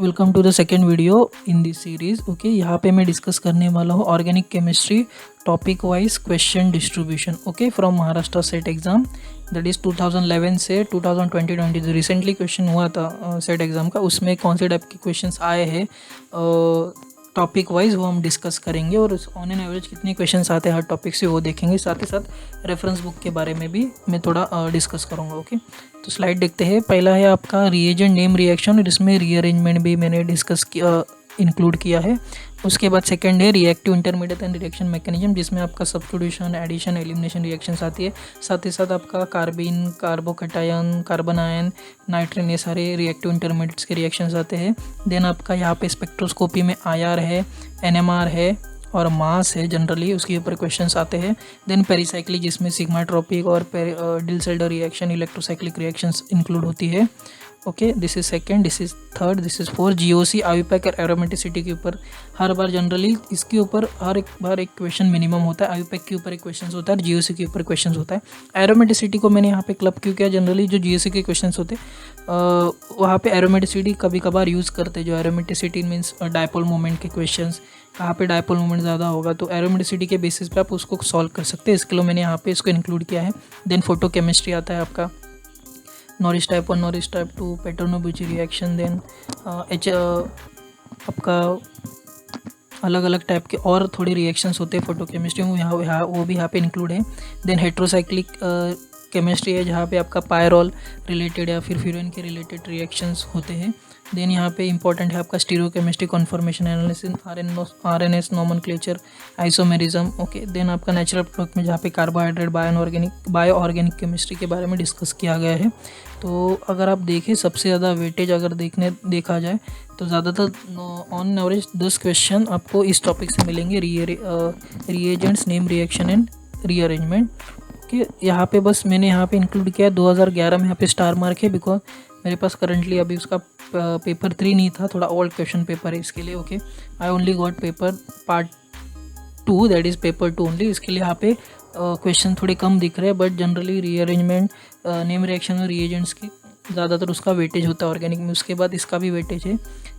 Welcome to the second video in this series. Okay, यहाँ पे मैं डिस्कस करने वाला हूँ organic chemistry topic wise question distribution. Okay, from Maharashtra SET exam, that is 2011 से 2020 जो रिसेंटली क्वेश्चन हुआ था सेट एग्ज़ाम का, उसमें कौन से टाइप के क्वेश्चंस आए हैं टॉपिक वाइज वो हम डिस्कस करेंगे, और ऑन एन एवरेज कितने क्वेश्चंस आते हैं हर टॉपिक से वो देखेंगे। साथ ही साथ रेफरेंस बुक के बारे में भी मैं थोड़ा डिस्कस करूँगा। ओके, तो स्लाइड देखते हैं। पहला है आपका रिएजेंट नेम रिएक्शन, और इसमें रीअरेंजमेंट भी मैंने डिस्कस किया, इंक्लूड किया है। उसके बाद सेकंड है reactive intermediate and reaction mechanism, जिसमें आपका सब्स्टिट्यूशन, एडिशन, एलिमिनेशन रिएक्शंस आती है। साथ ही साथ आपका कार्बिन, कार्बोकैटायन, कार्बन आयन, नाइट्रेन, ये सारे रिएक्टिव इंटरमीडिएट्स के रिएक्शंस आते हैं। देन आपका यहाँ पे स्पेक्ट्रोस्कोपी में IR है, NMR है और मास है, जनरली उसके ऊपर क्वेश्चंस आते हैं। देन पेरीसाइक्लिक, जिसमें सिग्माट्रोपिक और डिल्सल्डर रिएक्शन, इलेक्ट्रोसाइक्लिक रिएक्शंस इंक्लूड होती है। Okay, this is second, this is third, this is fourth. GOC, IUPAC और एरोमेटिसिटी के ऊपर हर बार जनरली इसके ऊपर हर एक बार एक क्वेश्चन मिनिमम होता है। आईयूपैक के ऊपर एक क्वेश्चन होता है, GOC के ऊपर क्वेश्चन होता है। एरोमेटिसिटी को मैंने यहाँ पे क्लब क्यों किया, जनरली जो GOC के क्वेश्चन होते हैं वहाँ पे एरोमेटिसिटी कभी कभार यूज़ करते हैं। जो एरोमेटिसिटी मीन्स डायपोल मोमेंट के क्वेश्चन, कहाँ पे डायपोल मोमेंट ज़्यादा होगा, तो एरोमेटिसिटी के बेसिस पे आप उसको सॉल्व कर सकते हैं। इसके लिए मैंने यहाँ पे इसको इंक्लूड किया है। देन फोटो केमिस्ट्री आता है आपका, Norrish type 1, Norrish type 2, Paterno Buchi reaction. Then आपका अलग अलग टाइप के और थोड़े रिएक्शंस होते हैं फोटो केमिस्ट्री में, वो भी यहाँ पे इंक्लूड है। देन हेट्रोसाइक्लिक केमिस्ट्री है, जहाँ पे आपका पायरोल रिलेटेड या फिर फ्यूरन के रिलेटेड रिएक्शंस होते हैं। देन यहाँ पे इंपॉर्टेंट है आपका stereochemistry, conformation analysis, RNS nomenclature, isomerism. Okay, then आपका नेचुरल प्रोडक्ट में जहाँ पे कार्बोहाइड्रेट, बायो ऑर्गेनिक केमिस्ट्री के बारे में डिस्कस किया गया है। तो अगर आप देखें सबसे ज़्यादा वेटेज अगर देखा जाए तो ज़्यादातर ऑन एवरेज 10 क्वेश्चन आपको इस टॉपिक से मिलेंगे, reagents, name reaction and rearrangement. Okay, यहाँ पे बस मैंने यहाँ पे इंक्लूड किया 2011 में, यहाँ पे स्टार मार्क है बिकॉज मेरे पास करंटली अभी उसका पेपर 3 नहीं था, थोड़ा ओल्ड क्वेश्चन पेपर है इसके लिए। Okay, I only got paper part 2, that is paper 2 only. इसके लिए यहाँ पे क्वेश्चन थोड़े कम दिख रहे हैं, but generally rearrangement, name reaction और रिएजेंट्स की ज़्यादातर उसका वेटेज होता है ऑर्गेनिक में। उसके बाद इसका भी वेटेज है,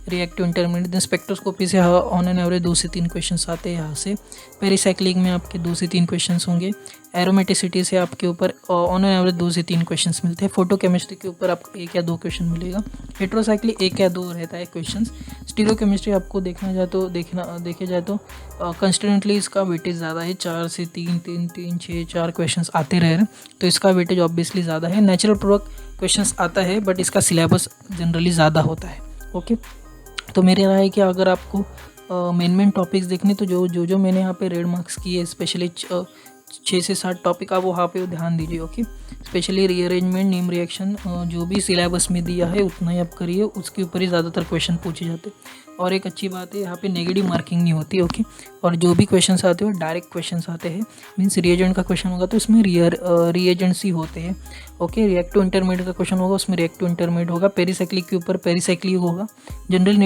रिएक्टिव इंटरमीडिएट। देन स्पेक्ट्रोस्कोपी से ऑन एन एवरेज 2 से 3 क्वेश्चंस आते हैं यहाँ से। पेरीसाइक्लिक में आपके 2 से 3 क्वेश्चंस होंगे। एरोमेटिसिटी से आपके ऊपर ऑन एन एवरेज 2 से 3 क्वेश्चंस मिलते हैं। फोटो केमिस्ट्री के ऊपर आपको 1 या 2 क्वेश्चन मिलेगा। हेट्रोसाइक्लिक 1 या 2 रहता है क्वेश्चन। स्टीरियो केमिस्ट्री आपको देखे जाए तो कंस्टेंटली इसका वेटेज ज़्यादा है, 4 से 3, 6, 4 क्वेश्चंस आते रह रहे हैं, तो इसका वेटेज ऑब्वियसली ज़्यादा है। नेचुरल प्रोडक्ट क्वेश्चंस आता है, बट इसका सिलेबस जनरली ज़्यादा होता है। ओके, तो मेरी राय है कि अगर आपको मेन टॉपिक्स देखने, तो जो मैंने यहाँ पे रेड मार्क्स किए, स्पेशली 6 से 7 टॉपिक आप वहाँ पे ध्यान दीजिए। Okay, specially rearrangement, name reaction, जो भी सिलेबस में दिया है उतना ही आप करिए, उसके ऊपर ही ज़्यादातर क्वेश्चन पूछे जाते हैं। और एक अच्छी बात है, यहाँ पे नेगेटिव मार्किंग नहीं होती। ओके, और जो भी क्वेश्चंस आते हैं वो डायरेक्ट क्वेश्चंस आते हैं, मीन्स रिएजेंट का क्वेश्चन होगा तो उसमें रिएजेंट्स ही होते हैं। ओके, रिएक्टिव इंटरमीडिएट का क्वेश्चन होगा, उसमें रिएक्टिव इंटरमीडिएट होगा। पेरीसाइक्लिक के ऊपर पेरीसाइक्लिक होगा। जनरल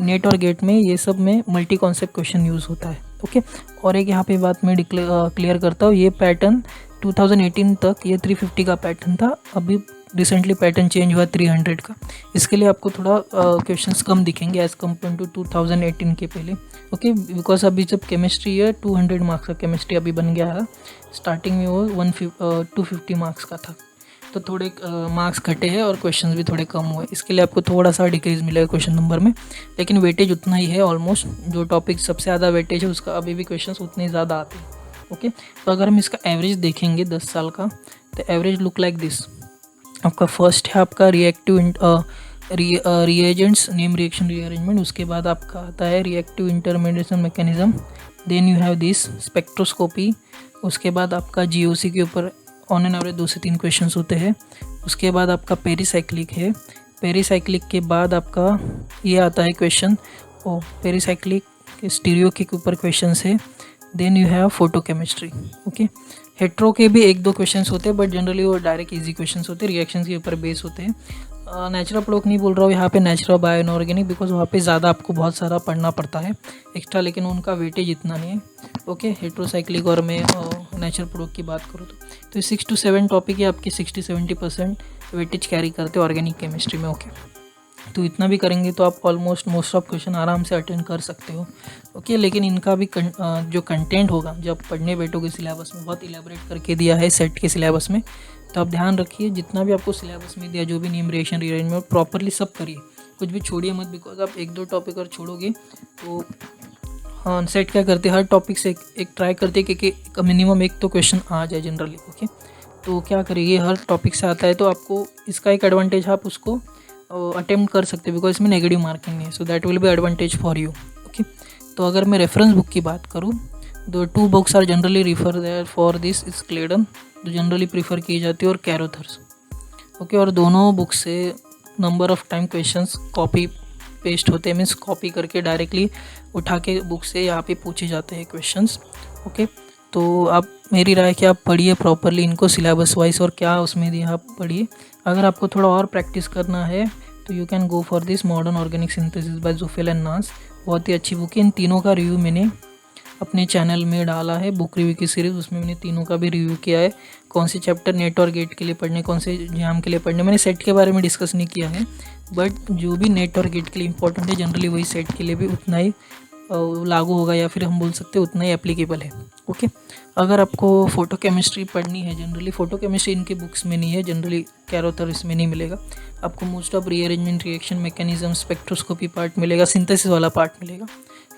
नेट और गेट में ये सब में मल्टी कॉन्सेप्ट क्वेश्चन यूज़ होता है। ओके, और एक यहाँ पे बात मैं क्लियर करता हूँ, ये पैटर्न 2018 तक ये 350 का पैटर्न था, अभी रिसेंटली पैटर्न चेंज हुआ 300 का। इसके लिए आपको थोड़ा क्वेश्चंस कम दिखेंगे एज़ कम्पेयर टू 2018 के पहले। ओके, बिकॉज अभी जब केमिस्ट्री है 200 मार्क्स का केमिस्ट्री अभी बन गया है, स्टार्टिंग में वो 250 मार्क्स का था, तो थोड़े मार्क्स घटे हैं और क्वेश्चंस भी थोड़े कम हुए। इसके लिए आपको थोड़ा सा डिक्रीज मिलेगा क्वेश्चन नंबर में, लेकिन वेटेज उतना ही है ऑलमोस्ट। जो टॉपिक सबसे ज़्यादा वेटेज है उसका अभी भी क्वेश्चंस उतने ही ज़्यादा आते हैं। ओके, तो अगर हम इसका एवरेज देखेंगे 10 साल का, तो एवरेज लुक लाइक दिस। आपका फर्स्ट है आपका reactive reagents, name reaction, rearrangement. उसके बाद आपका आता है reactive intermediation mechanism. Then you have this spectroscopy. उसके बाद आपका GOC के ऊपर ऑन एन एवरेज 2 से 3 क्वेश्चंस होते हैं। उसके बाद आपका पेरीसाइक्लिक है। पेरीसाइक्लिक के बाद आपका ये आता है क्वेश्चन, पेरीसाइक्लिक के स्टीरियो के ऊपर क्वेश्चंस है। Then you have photo chemistry. Okay, hetero के भी 1-2 क्वेश्चंस होते हैं, बट जनरली वो डायरेक्ट इजी क्वेश्चंस होते हैं, रिएक्शंस के ऊपर बेस होते हैं। नेचुरल प्रोडक्ट नहीं बोल रहा हूँ यहाँ पे, नेचुरल, बायो, इनऑर्गेनिक, बिकॉज वहाँ पे ज़्यादा आपको बहुत सारा पढ़ना पड़ता है एक्स्ट्रा, लेकिन उनका वेटेज इतना नहीं है। ओके, हेट्रोसाइक्लिक और मैं नेचुरल प्रोडक्ट की बात करूँ तो 6 to 7 टॉपिक है आपके 60-70% वेटेज कैरी करते हैं ऑर्गेनिक केमिस्ट्री में। ओके, तो इतना भी करेंगे तो आप ऑलमोस्ट मोस्ट ऑफ क्वेश्चन आराम से अटेंड कर सकते हो। ओके, लेकिन इनका भी जो कंटेंट होगा जब पढ़ने बैठोगे सिलेबस में, बहुत इलेबोरेट करके दिया है सेट के सिलेबस में। तो आप ध्यान रखिए, जितना भी आपको सिलेबस में दिया, जो भी न्यूमरेशन रीअरेंजमेंट, प्रॉपरली सब करिए, कुछ भी छोड़िए मत, बिकॉज आप 1-2 टॉपिक और छोड़ोगे तो हाँ, सेट क्या करते हैं, हर टॉपिक से एक ट्राई करते हैं कि मिनिमम एक तो क्वेश्चन आ जाए जनरली। ओके, तो क्या करिए, हर टॉपिक से आता है तो आपको इसका एक एडवांटेज, आप उसको अटेम्प्ट कर सकते हैं बिकॉज इसमें नेगेटिव मार्किंग है, so that will be advantage for you. Okay, तो अगर मैं रेफरेंस बुक की बात करूँ, दो 2 books are generally refer there for this is Clayden, जो जनरली प्रीफर की जाती है, और कैरोथर्स। ओके, और दोनों बुक से number of time questions copy paste होते हैं, मीन्स कॉपी करके डायरेक्टली उठा के बुक से यहाँ पे पूछे जाते हैं क्वेश्चंस। ओके, तो आप, मेरी राय कि आप पढ़िए प्रॉपरली इनको सिलेबस वाइज, और क्या उसमें दिया आप पढ़िए। अगर आपको थोड़ा और प्रैक्टिस करना है तो you can go for this modern organic synthesis by Zweifel and Nantz, बहुत ही अच्छी बुक है। इन तीनों का रिव्यू मैंने अपने चैनल में डाला है, बुक रिव्यू की सीरीज़, उसमें मैंने तीनों का भी रिव्यू किया है, कौन से चैप्टर नेट और गेट के लिए पढ़ने, कौन से एग्जाम के लिए पढ़ने। मैंने सेट के बारे में डिस्कस नहीं किया है, बट जो भी नेट और गेट के लिए इंपॉर्टेंट है जनरली वही सेट के लिए भी उतना ही लागू होगा, या फिर हम बोल सकते हैं उतना ही एप्लीकेबल है। ओके, अगर आपको फोटो केमिस्ट्री पढ़नी है, जनरली फोटो केमिस्ट्री इनके बुक्स में नहीं है, जनरली कैरोथर इसमें नहीं मिलेगा आपको, most of rearrangement, reaction mechanism, spectroscopy part मिलेगा, सिंथेसिस वाला पार्ट मिलेगा।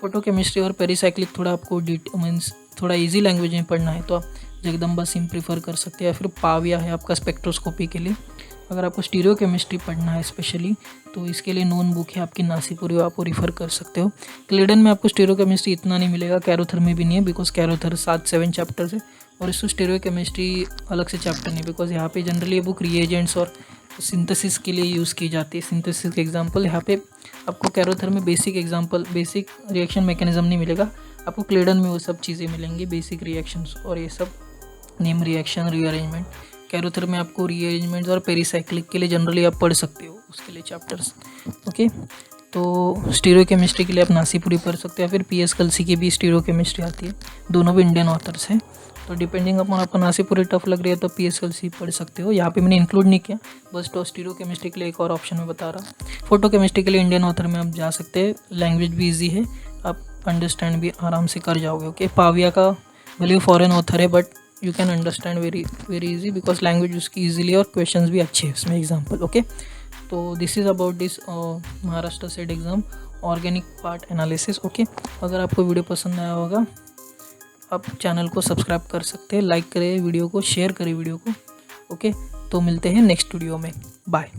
फोटो केमिस्ट्री और पेरीसाइक्लिक थोड़ा आपको मीन्स थोड़ा इजी लैंग्वेज में पढ़ना है तो आप जगदम्बा सिम प्रीफर कर सकते हैं, या फिर पाविया है आपका स्पेक्ट्रोस्कोपी के लिए। अगर आपको स्टीरियो केमिस्ट्री पढ़ना है स्पेशली, तो इसके लिए नोन बुक है आपकी नासीपुरी, आपको रिफ़र कर सकते हो। क्लेडन में आपको स्टीरियो केमिस्ट्री इतना नहीं मिलेगा, कैरोथर में भी नहीं है, बिकॉज कैरोथर 7-7 चैप्टर्स है, और इसको स्टीरियो केमिस्ट्री अलग से चैप्टर नहीं, बिकॉज यहाँ पे जनरली ये बुक रिएजेंट्स और सिंथेसिस के लिए यूज़ की जाती है। सिंथेसिस के एग्जाम्पल यहाँ पे आपको कैरोथर में basic example, basic reaction mechanism नहीं मिलेगा, आपको क्लेडन में वो सब चीज़ें मिलेंगी, बेसिक रिएक्शंस और ये सब, नेम रिएक्शन, रीअरेंजमेंट। कैरोथर में आपको रीअरेंजमेंट्स और पेरीसाइक्लिक के लिए जनरली आप पढ़ सकते हो, उसके लिए चैप्टर्स। ओके, तो स्टीरियो केमिस्ट्री के लिए आप नासीपुरी पढ़ सकते हैं, फिर PS कलसी की भी स्टीरियो केमिस्ट्री आती है, दोनों भी इंडियन ऑथर्स हैं। तो डिपेंडिंग अपॉन आपको नासीपुरी टफ लग रही है तो PS कलसी पढ़ सकते हो, यहाँ पे मैंने इंक्लूड नहीं किया, बस तो स्टीरियो केमिस्ट्री के लिए एक और ऑप्शन में बता रहा। फोटो केमिस्ट्री के लिए इंडियन ऑथर में आप जा सकते हैं, लैंग्वेज भी ईजी है, आप अंडरस्टैंड भी आराम से कर जाओगे। ओके, पाविया का भले फॉरेन ऑथर है, but you can understand very easy, because language उसकी ईजिली और क्वेश्चंस भी अच्छे हैं उसमें एग्जाम्पल। ओके, तो this is about this Maharashtra SET exam organic part analysis. Okay, अगर आपको वीडियो पसंद आया होगा, आप चैनल को सब्सक्राइब कर सकते हैं, लाइक करें वीडियो को, शेयर करें वीडियो को। ओके, तो मिलते हैं नेक्स्ट वीडियो में, बाय।